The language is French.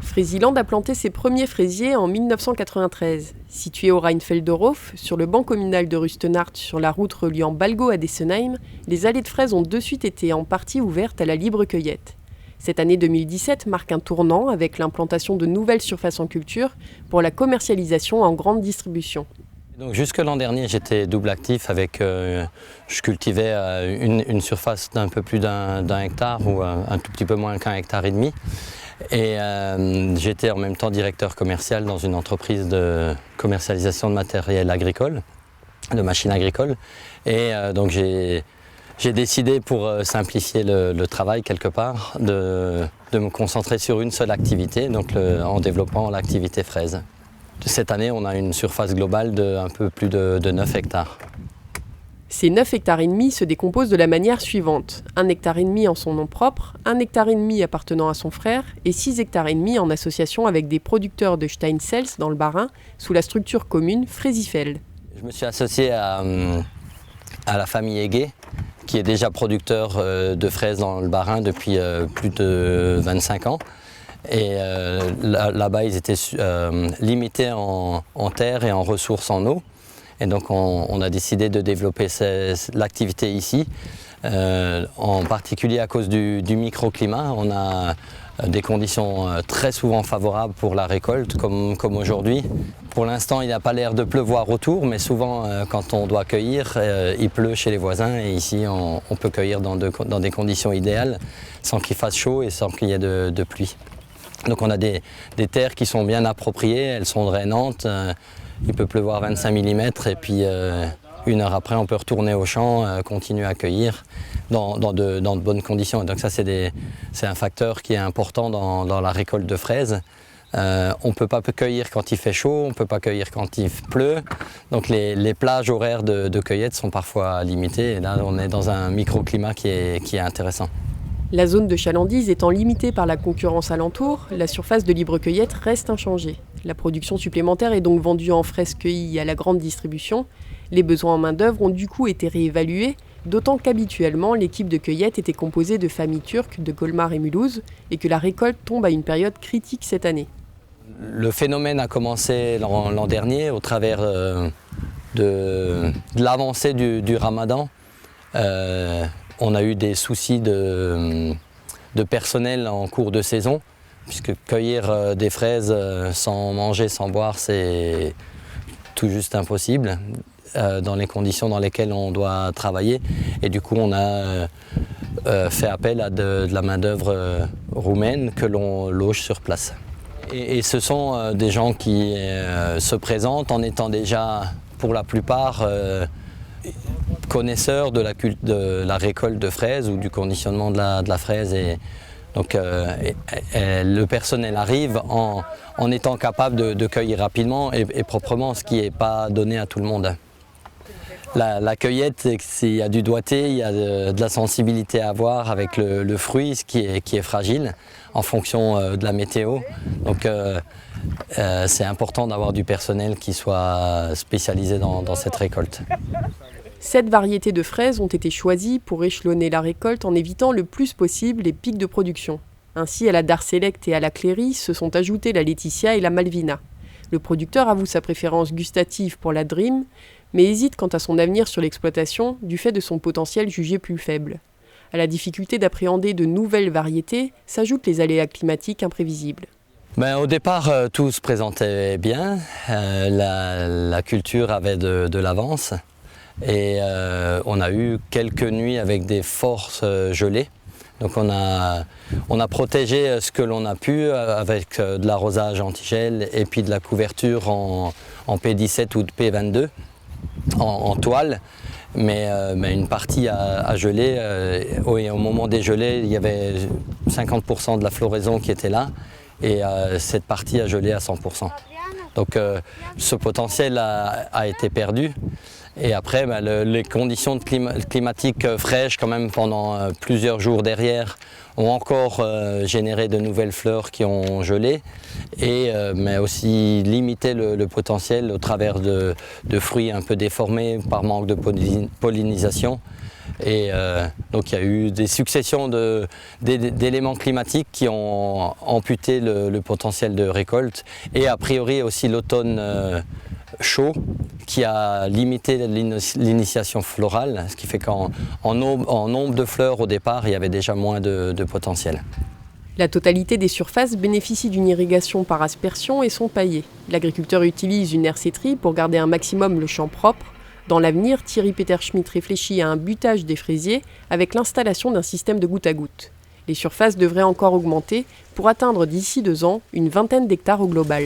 Fraisiland a planté ses premiers fraisiers en 1993. Situé au Rheinfelderhof, sur le banc communal de Rustenart, sur la route reliant Balgo à Dessenheim, les allées de fraises ont de suite été en partie ouvertes à la libre cueillette. Cette année 2017 marque un tournant avec l'implantation de nouvelles surfaces en culture pour la commercialisation en grande distribution. Donc jusque l'an dernier, j'étais double actif avec, je cultivais une surface d'un peu plus d'un hectare ou un tout petit peu moins qu'un hectare et demi. Et j'étais en même temps directeur commercial dans une entreprise de commercialisation de matériel agricole, de machines agricoles. Et donc j'ai décidé, pour simplifier le travail quelque part, de me concentrer sur une seule activité, donc en développant l'activité fraise. Cette année, on a une surface globale de un peu plus de 9 hectares. Ces 9 hectares et demi se décomposent de la manière suivante. 1 hectare et demi en son nom propre, 1 hectare et demi appartenant à son frère et 6 hectares et demi en association avec des producteurs de Steinsells dans le Bas-Rhin sous la structure commune Fraisifeld. Je me suis associé à la famille Heguet, qui est déjà producteur de fraises dans le Bas-Rhin depuis plus de 25 ans. Et là-bas, ils étaient limités en terre et en ressources en eau. Et donc on a décidé de développer l'activité ici, en particulier à cause du microclimat. On a des conditions très souvent favorables pour la récolte, comme aujourd'hui. Pour l'instant, il n'a pas l'air de pleuvoir autour, mais souvent, quand on doit cueillir, il pleut chez les voisins. Et ici, on peut cueillir dans des conditions idéales, sans qu'il fasse chaud et sans qu'il y ait de pluie. Donc on a des terres qui sont bien appropriées, elles sont drainantes. Il peut pleuvoir 25 mm et puis une heure après, on peut retourner au champ, continuer à cueillir dans de bonnes conditions. Et donc ça, c'est un facteur qui est important dans la récolte de fraises. On ne peut pas cueillir quand il fait chaud, on ne peut pas cueillir quand il pleut. Donc les plages horaires de cueillette sont parfois limitées. Et là, on est dans un microclimat qui est intéressant. La zone de chalandise étant limitée par la concurrence alentour, la surface de libre cueillette reste inchangée. La production supplémentaire est donc vendue en fraises cueillies à la grande distribution. Les besoins en main-d'œuvre ont du coup été réévalués, d'autant qu'habituellement l'équipe de cueillette était composée de familles turques de Colmar et Mulhouse et que la récolte tombe à une période critique cette année. Le phénomène a commencé l'an dernier au travers de l'avancée du ramadan. On a eu des soucis de personnel en cours de saison, puisque cueillir des fraises sans manger, sans boire, c'est tout juste impossible dans les conditions dans lesquelles on doit travailler. Et du coup, on a fait appel à de la main-d'œuvre roumaine que l'on loge sur place. Et ce sont des gens qui se présentent en étant déjà, pour la plupart, connaisseurs de la récolte de fraises ou du conditionnement de la fraise. Et donc le personnel arrive en étant capable de cueillir rapidement et proprement, ce qui n'est pas donné à tout le monde. La cueillette, il y a du doigté, il y a de la sensibilité à avoir avec le fruit, ce qui est fragile en fonction de la météo. Donc c'est important d'avoir du personnel qui soit spécialisé dans cette récolte. 7 variétés de fraises ont été choisies pour échelonner la récolte en évitant le plus possible les pics de production. Ainsi, à la Dar Select et à la Cléry se sont ajoutées la Laetitia et la Malvina. Le producteur avoue sa préférence gustative pour la Dream, mais hésite quant à son avenir sur l'exploitation du fait de son potentiel jugé plus faible. À la difficulté d'appréhender de nouvelles variétés s'ajoutent les aléas climatiques imprévisibles. Au départ, tout se présentait bien. La culture avait de l'avance. Et on a eu quelques nuits avec des fortes gelées. Donc on a protégé ce que l'on a pu avec de l'arrosage antigel et puis de la couverture en P17 ou de P22 en toile. Mais une partie a gelé. Et au moment des gelées, il y avait 50% de la floraison qui était là. Et cette partie a gelé à 100%. Donc ce potentiel a été perdu. Et après, les conditions climatiques fraîches, quand même, pendant plusieurs jours derrière, ont encore généré de nouvelles fleurs qui ont gelé, mais aussi limité le potentiel au travers de fruits un peu déformés par manque de pollinisation. Et donc il y a eu des successions d'éléments climatiques qui ont amputé le potentiel de récolte, et a priori aussi l'automne chaud qui a limité l'initiation florale, ce qui fait qu'en nombre de fleurs au départ, il y avait déjà moins de potentiel. La totalité des surfaces bénéficie d'une irrigation par aspersion et sont paillées. L'agriculteur utilise une herséterie pour garder un maximum le champ propre. Dans l'avenir, Thierry Peterschmitt réfléchit à un butage des fraisiers avec l'installation d'un système de goutte à goutte. Les surfaces devraient encore augmenter pour atteindre d'ici 2 ans une 20aine d'hectares au global.